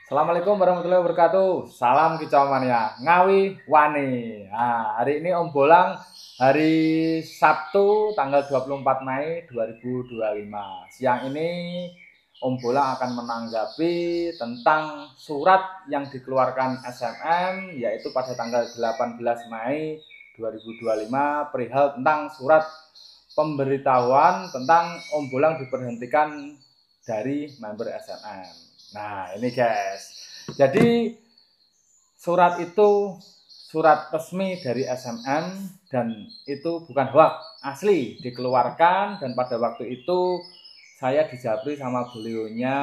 Assalamualaikum warahmatullahi wabarakatuh. Salam kicau mania. Ngawi wani. Nah, hari ini Om Bolang hari Sabtu tanggal 24 Mei 2025. Siang ini Om Bolang akan menanggapi tentang surat yang dikeluarkan SMM yaitu pada tanggal 18 Mei 2025 perihal tentang surat pemberitahuan tentang Om Bolang diberhentikan dari member SMM. Nah, ini guys. Jadi surat itu surat resmi dari SMM dan itu bukan hoax, asli dikeluarkan dan pada waktu itu saya dijabri sama beliaunya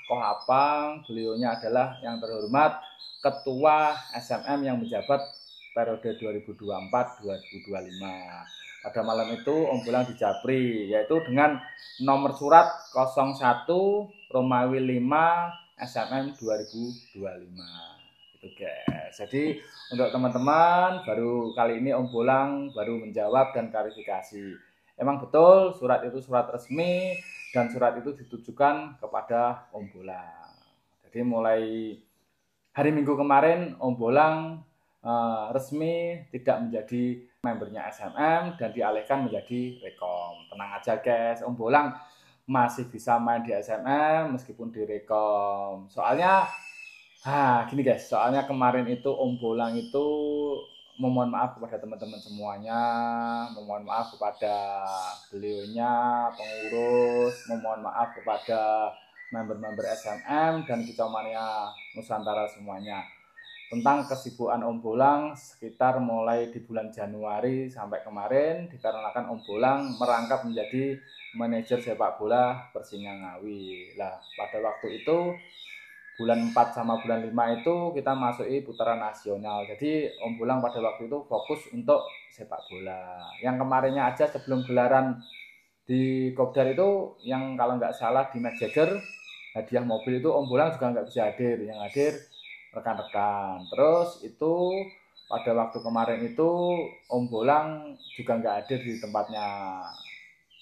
Koh Apang. Beliaunya adalah yang terhormat Ketua SMM yang menjabat periode 2024-2025. Pada malam itu Om Bolang dijabri yaitu dengan nomor surat 01 Romawi 5 SMM 2025 itu guys. Jadi untuk teman-teman baru kali ini Om Bolang baru menjawab dan klarifikasi. Emang betul surat itu surat resmi dan surat itu ditujukan kepada Om Bolang. Jadi mulai hari Minggu kemarin Om Bolang resmi tidak menjadi membernya SMM dan dialihkan menjadi Rekom. Tenang aja guys, Om Bolang masih bisa main di SMM meskipun di Rekom. Soalnya gini guys, soalnya kemarin itu Om Bolang itu memohon maaf kepada teman-teman semuanya, memohon maaf kepada beliaunya, pengurus, memohon maaf kepada member-member SMM dan Kicau Mania Nusantara semuanya tentang kesibukan Om Bolang sekitar mulai di bulan Januari sampai kemarin dikarenakan Om Bolang merangkap menjadi manajer sepak bola Persinga Ngawi. Lah, pada waktu itu bulan 4 sama bulan 5 itu kita masuki putaran nasional. Jadi Om Bolang pada waktu itu fokus untuk sepak bola. Yang kemarinnya aja sebelum gelaran di Kopdar itu yang kalau nggak salah di Match Jagger hadiah mobil itu Om Bolang juga nggak bisa hadir. Yang hadir rekan-rekan. Terus itu pada waktu kemarin itu Om Bolang juga nggak hadir di tempatnya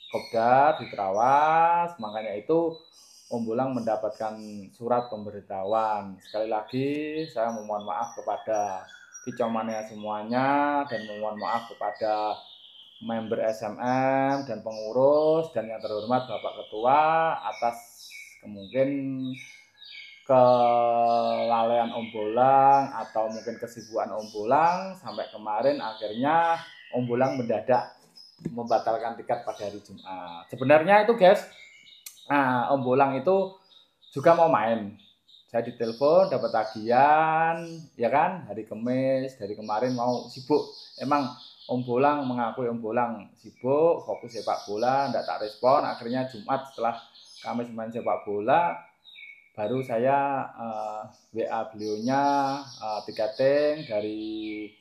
Kopdar di Terawas, makanya itu Om Bolang mendapatkan surat pemberitahuan. Sekali lagi saya memohon maaf kepada Kicau Mania semuanya dan memohon maaf kepada member SMM dan pengurus dan yang terhormat Bapak Ketua atas kemungkinan kelalaian Om Bolang atau mungkin kesibukan Om Bolang sampai kemarin akhirnya Om Bolang mendadak membatalkan tiket pada hari Jumat. Sebenarnya itu guys, Om Bolang itu juga mau main. Saya ditelepon dapat tagihan, ya kan, hari Kamis, dari kemarin mau sibuk. Emang Om Bolang mengakui Om Bolang sibuk, fokus sepak bola, enggak tak respon. Akhirnya Jumat setelah Kamis main sepak bola, baru saya WA beliaunya tiketing dari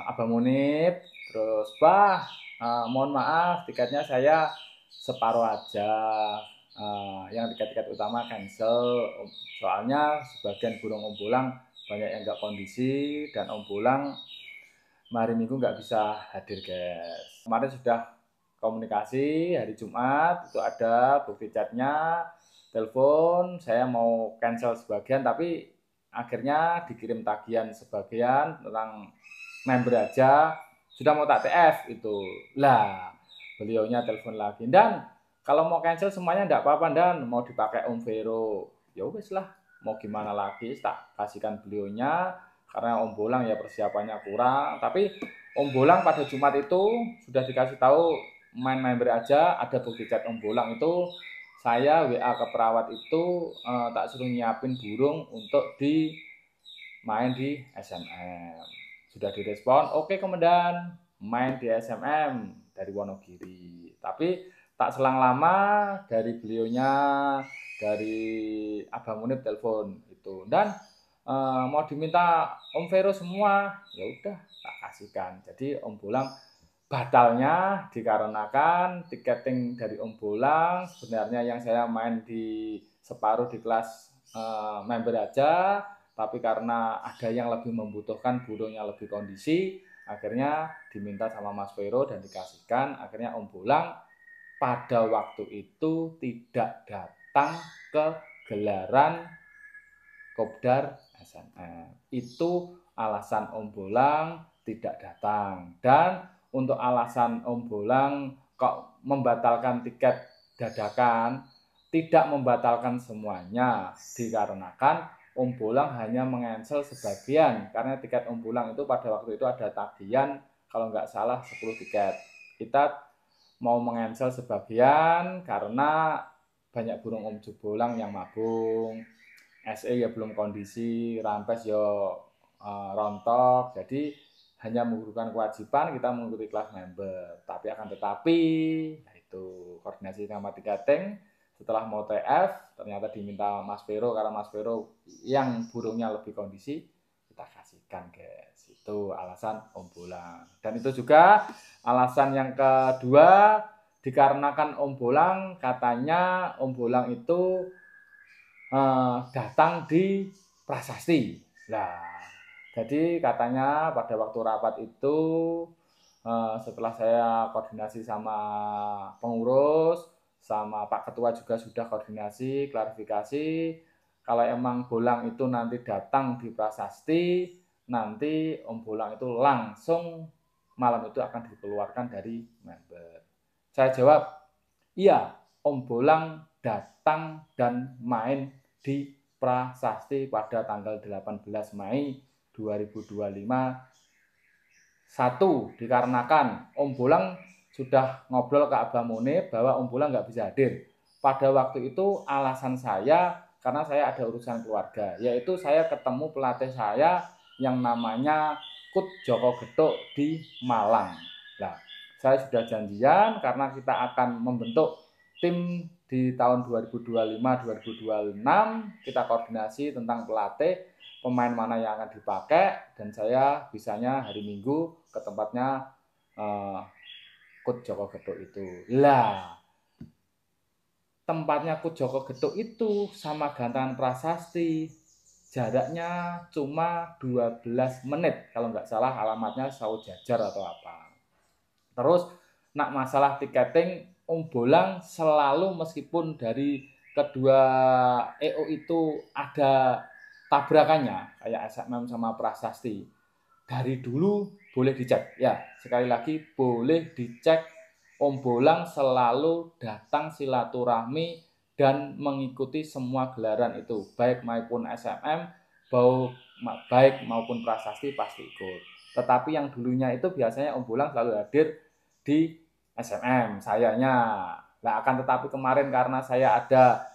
Abang Munib. Terus mohon maaf tiketnya saya separuh aja, yang tiket-tiket utama cancel soalnya sebagian burung Om Bolang banyak yang nggak kondisi dan Om Bolang hari Minggu nggak bisa hadir guys. Kemarin sudah komunikasi hari Jumat itu ada bukti chatnya, telepon saya mau cancel sebagian tapi akhirnya dikirim tagihan sebagian tentang member aja sudah mau tak TF itu lah. Beliaunya telepon lagi dan kalau mau cancel semuanya enggak apa-apa dan mau dipakai Om Vero ya wes lah, mau gimana lagi tak kasihkan beliaunya karena Om Bolang ya persiapannya kurang. Tapi Om Bolang pada Jumat itu sudah dikasih tahu main member aja, ada bukti chat Om Bolang itu saya WA ke perawat itu tak suruh nyiapin burung untuk di main di SMM. Sudah direspon, oke komandan, main di SMM dari Wonogiri. Tapi tak selang lama dari beliaunya, dari Abang Munib telepon itu dan mau diminta Om Vero semua, ya udah tak kasihkan. Jadi Om Bolang batalnya dikarenakan tiketing dari Om Bolang sebenarnya yang saya main di separuh di kelas member aja, tapi karena ada yang lebih membutuhkan burungnya lebih kondisi, akhirnya diminta sama Mas Vero dan dikasihkan. Akhirnya Om Bolang pada waktu itu tidak datang ke gelaran kopdar SMM. Itu alasan Om Bolang tidak datang. Dan untuk alasan Om Bolang kok membatalkan tiket dadakan, tidak membatalkan semuanya, dikarenakan Om Bolang hanya mengcancel sebagian, karena tiket Om Bolang itu pada waktu itu ada tagihan kalau nggak salah 10 tiket. Kita mau mengcancel sebagian karena banyak burung Om Bolang yang mabung, SE ya belum kondisi, rampes ya rontok, jadi hanya menggugurkan kewajiban kita mengikuti kelas member. Tapi akan tetapi, nah itu koordinasi sama tiketing, setelah mau TF ternyata diminta Mas Vero, karena Mas Vero yang burungnya lebih kondisi, kita kasihkan guys. Itu alasan Om Bolang. Dan itu juga alasan yang kedua, dikarenakan Om Bolang katanya Om Bolang itu datang di prasasti. Nah, jadi katanya pada waktu rapat itu setelah saya koordinasi sama pengurus, sama Pak Ketua juga sudah koordinasi, klarifikasi, kalau emang Bolang itu nanti datang di prasasti, nanti Om Bolang itu langsung malam itu akan dikeluarkan dari member. Saya jawab, iya, Om Bolang datang dan main di prasasti pada tanggal 18 Mei 2025. Satu, dikarenakan Om Bolang sudah ngobrol ke Abah Munib bahwa Om Bolang nggak bisa hadir. Pada waktu itu alasan saya karena saya ada urusan keluarga, yaitu saya ketemu pelatih saya yang namanya Kut Joko Getuk di Malang. Nah, saya sudah janjian karena kita akan membentuk tim di tahun 2025-2026, kita koordinasi tentang pelatih, pemain mana yang akan dipakai, dan saya bisanya hari Minggu ke tempatnya Kut Joko Getuk itu. Lah, tempatnya Kut Joko Getuk itu sama Gantangan Prasasti jaraknya cuma 12 menit kalau nggak salah, alamatnya Sawo Jajar atau apa. Terus nak masalah tiketing, Om Bolang selalu meskipun dari kedua EO itu ada tabrakannya kayak SMM sama Prasasti, dari dulu boleh dicek ya, sekali lagi boleh dicek, Om Bolang selalu datang silaturahmi dan mengikuti semua gelaran itu, baik maupun SMM, baik maupun Prasasti pasti ikut. Tetapi yang dulunya itu biasanya Om Bolang selalu hadir di SMM sayanya. Nah, akan tetapi kemarin karena saya ada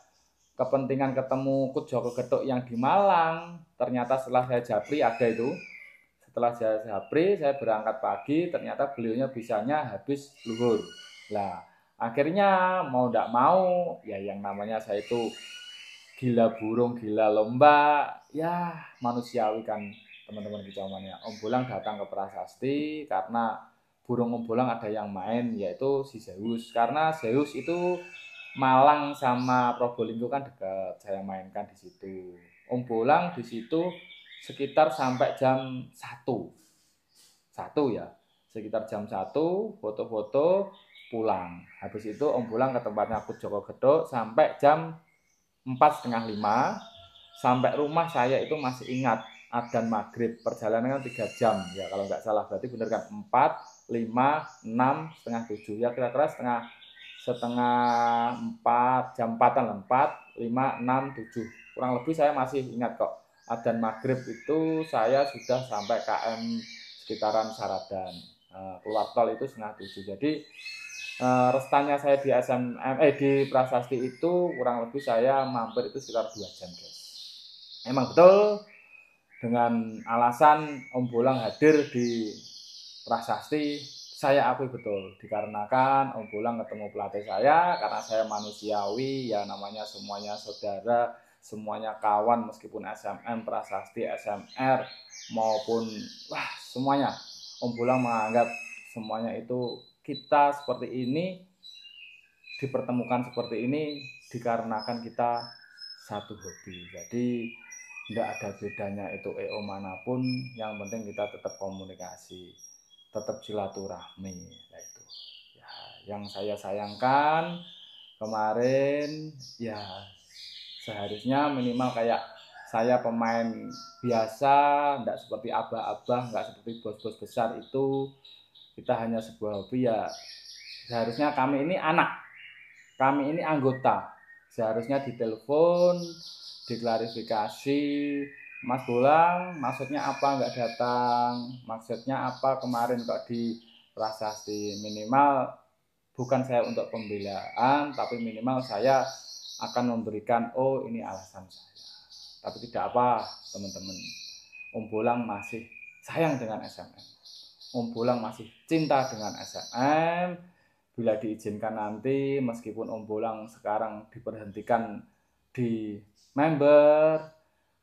kepentingan ketemu Kut Joko Getuk yang di Malang, ternyata setelah saya japri ada itu. Setelah saya japri, saya berangkat pagi, ternyata beliaunya bisanya habis luhur. Lah, akhirnya mau tidak mau, ya yang namanya saya itu gila burung, gila lomba, ya manusiawi kan teman-teman kicauannya. Om Bolang datang ke Prasasti karena burung Om Bolang ada yang main, yaitu si Zeus. Karena Zeus itu Malang sama Probolinggo kan dekat, saya mainkan di situ. Om Bolang di situ sekitar sampai jam 1 ya, sekitar jam 1 foto-foto pulang. Habis itu Om Bolang ke tempatnya Kut Joko Getuk sampai jam 4:30. Sampai rumah saya itu masih ingat adzan maghrib, perjalanan kan 3 jam ya kalau nggak salah, berarti bener kan 4, 5, 6, setengah 7 ya, kira-kira setengah 4, jam 4-an, 4, 5, 6, 7, kurang lebih saya masih ingat kok. Adzan maghrib itu saya sudah sampai KM sekitaran Saradan, keluar tol itu setengah 7. Jadi restannya saya di di Prasasti itu kurang lebih saya mampir itu sekitar 2 jam guys. Emang betul dengan alasan Om Bolang hadir di Prasasti, saya akui betul, dikarenakan Om Bolang ketemu pelatih saya, karena saya manusiawi ya, namanya semuanya saudara, semuanya kawan, meskipun SMM, Prasasti, SMR maupun semuanya, Om Bolang menganggap semuanya itu kita seperti ini, dipertemukan seperti ini dikarenakan kita satu hobi. Jadi tidak ada bedanya itu EO manapun, yang penting kita tetap komunikasi, tetap silaturahmi. Nah, itu ya yang saya sayangkan kemarin, ya seharusnya minimal kayak saya pemain biasa, tidak seperti abah-abah, nggak seperti bos-bos besar itu. Kita hanya sebuah hobi ya. Seharusnya kami ini anak, kami ini anggota. Seharusnya ditelepon, diklarifikasi, Mas Bolang, maksudnya apa nggak datang? Maksudnya apa kemarin kok di prasasti? Minimal bukan saya untuk pembelaan, tapi minimal saya akan memberikan, oh ini alasan saya. Tapi tidak apa teman-teman, Om Bolang masih sayang dengan SMM. Om Bolang masih cinta dengan SMM. Bila diizinkan nanti, meskipun Om Bolang sekarang diberhentikan di member,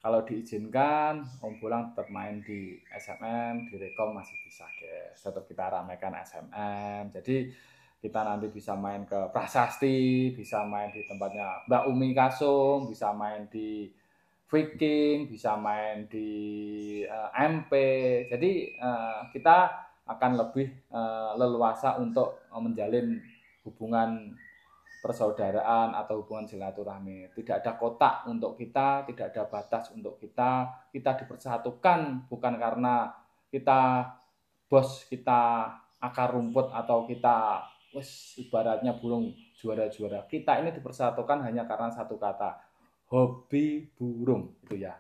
kalau diizinkan Om Bolang tetap main di SMM, di Rekom masih bisa guys. Tetap kita ramaikan SMM. Jadi kita nanti bisa main ke Prasasti, bisa main di tempatnya Mbak Umi Kasung, bisa main di Viking, bisa main di MP. Jadi kita akan lebih leluasa untuk menjalin hubungan persaudaraan atau hubungan silaturahmi. Tidak ada kotak untuk kita, tidak ada batas untuk kita. Kita dipersatukan bukan karena kita bos, kita akar rumput atau kita ibaratnya burung juara-juara. Kita ini dipersatukan hanya karena satu kata, hobi burung itu ya.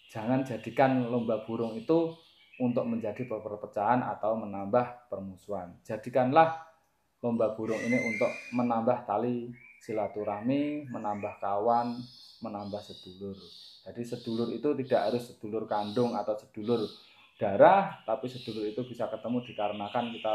Jangan jadikan lomba burung itu untuk menjadi perpecahan atau menambah permusuhan. Jadikanlah lomba burung ini untuk menambah tali silaturahmi, menambah kawan, menambah sedulur. Jadi sedulur itu tidak harus sedulur kandung atau sedulur darah, tapi sedulur itu bisa ketemu dikarenakan kita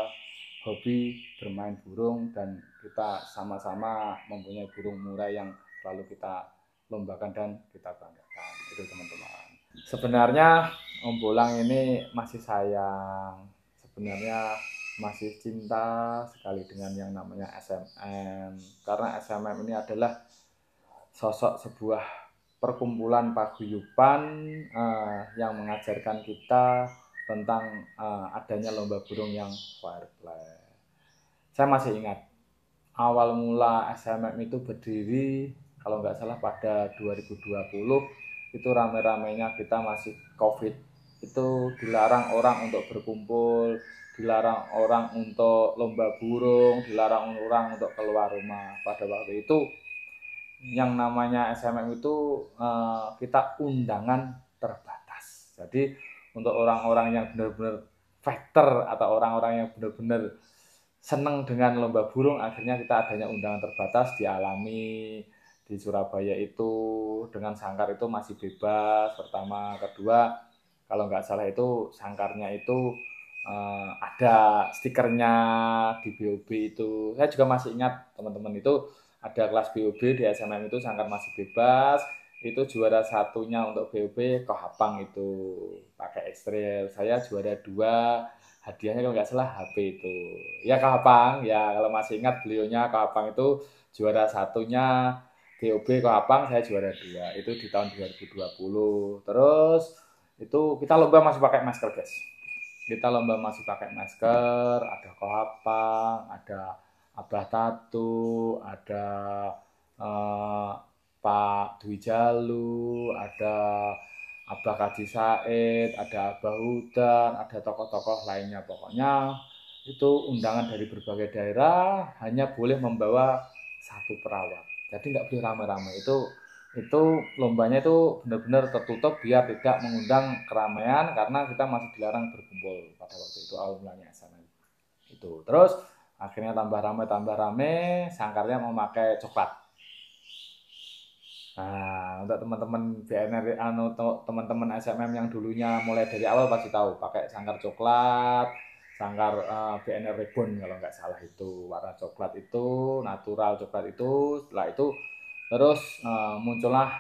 hobi bermain burung dan kita sama-sama mempunyai burung murai yang selalu kita lombakan dan kita banggakan. Itu teman-teman. Sebenarnya Om Bolang ini masih sayang, sebenarnya masih cinta sekali dengan yang namanya SMM, karena SMM ini adalah sosok sebuah perkumpulan paguyuban yang mengajarkan kita tentang adanya lomba burung yang fair play. Saya masih ingat awal mula SMM itu berdiri kalau nggak salah pada 2020, itu rame-ramenya kita masih COVID, itu dilarang orang untuk berkumpul, dilarang orang untuk lomba burung, dilarang orang untuk keluar rumah. Pada waktu itu yang namanya SMM itu kita undangan terbatas. Jadi untuk orang-orang yang benar-benar fighter atau orang-orang yang benar-benar senang dengan lomba burung, akhirnya kita adanya undangan terbatas dialami di Surabaya itu. Dengan sangkar itu masih bebas pertama, kedua kalau nggak salah itu sangkarnya itu ada stikernya di BOB itu. Saya juga masih ingat teman-teman, itu ada kelas BOB di SMM itu sangkar masih bebas. Itu juara satunya untuk BOB Kohapang itu pakai ekstril. Saya juara 2, hadiahnya kalau nggak salah HP itu. Ya Kohapang, ya kalau masih ingat beliaunya Kohapang itu juara satunya BOB Kohapang, saya juara 2. Itu di tahun 2020. Terus itu kita lomba masih pakai masker guys. Kita lomba masih pakai masker, ada Kohapang, ada Abah Tatu, ada Pak Dwi Jalu, ada Abah Kaji Said, ada Abah Hudan, ada tokoh-tokoh lainnya. Pokoknya itu undangan dari berbagai daerah, hanya boleh membawa satu perawat. Jadi nggak boleh rame-rame. Itu lombanya itu benar-benar tertutup biar tidak mengundang keramaian, karena kita masih dilarang berkumpul pada waktu itu awal mulanya SMM itu. Terus akhirnya tambah rame, sangkarnya memakai coklat. Nah, untuk teman-teman BNR, teman-teman SMM yang dulunya mulai dari awal pasti tahu pakai sangkar coklat, sangkar BNR Ribbon kalau nggak salah itu, warna coklat itu, natural coklat itu. Setelah itu terus muncullah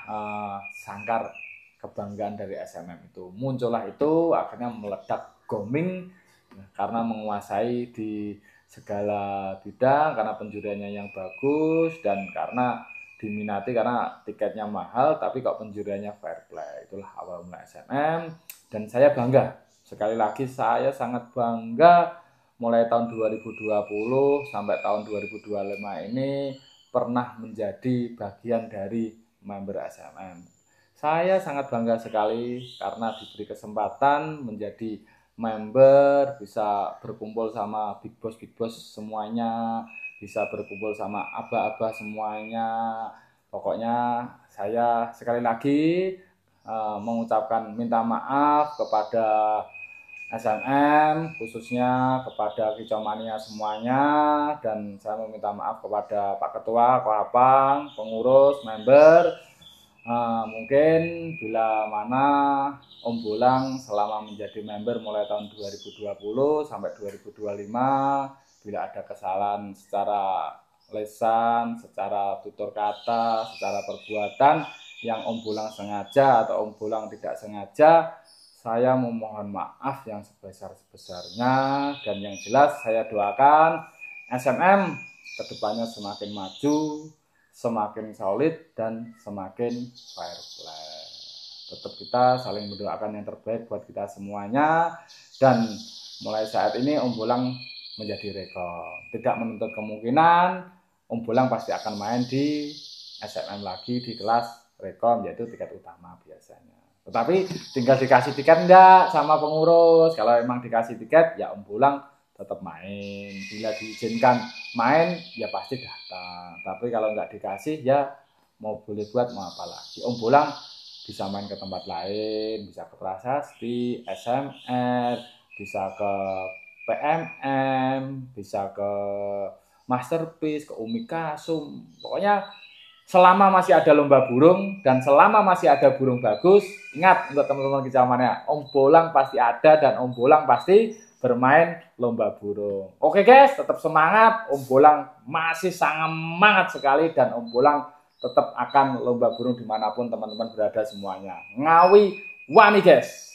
sangkar kebanggaan dari SMM itu. Muncullah itu akhirnya meledak booming karena menguasai di segala bidang, karena penjuriannya yang bagus dan karena diminati karena tiketnya mahal tapi kok penjuriannya fair play. Itulah awal mula SMM dan saya bangga. Sekali lagi saya sangat bangga mulai tahun 2020 sampai tahun 2025 ini pernah menjadi bagian dari member SMM. Saya sangat bangga sekali karena diberi kesempatan menjadi member, bisa berkumpul sama big boss semuanya, bisa berkumpul sama aba-aba semuanya. Pokoknya saya sekali lagi mengucapkan minta maaf kepada SNM, khususnya kepada Kicomania semuanya, dan saya meminta maaf kepada Pak Ketua, Koapang, pengurus, member. Mungkin bila mana Om Bolang selama menjadi member mulai tahun 2020 sampai 2025, bila ada kesalahan secara lesan, secara tutur kata, secara perbuatan yang Om Bolang sengaja atau Om Bolang tidak sengaja, saya memohon maaf yang sebesar-besarnya, dan yang jelas saya doakan SMM kedepannya semakin maju, semakin solid, dan semakin fair play. Tetap kita saling mendoakan yang terbaik buat kita semuanya, dan mulai saat ini Om Bolang menjadi rekor. Tidak menuntut kemungkinan Om Bolang pasti akan main di SMM lagi di kelas rekom, yaitu tingkat utama biasanya. Tetapi tinggal dikasih tiket enggak sama pengurus. Kalau emang dikasih tiket ya Om Bolang tetap main. Bila diizinkan main ya pasti datang. Tapi kalau nggak dikasih ya mau boleh buat mau apa lagi. Om Bolang bisa main ke tempat lain, bisa ke Prasasti, SMR, bisa ke PMM, bisa ke Masterpiece, ke Umi Kasum. Pokoknya selama masih ada lomba burung dan selama masih ada burung bagus, ingat untuk teman-teman Kicomania, Om Bolang pasti ada dan Om Bolang pasti bermain lomba burung. Oke guys, tetap semangat. Om Bolang masih sangat sekali dan Om Bolang tetap akan lomba burung dimanapun teman-teman berada semuanya. Ngawi wani guys.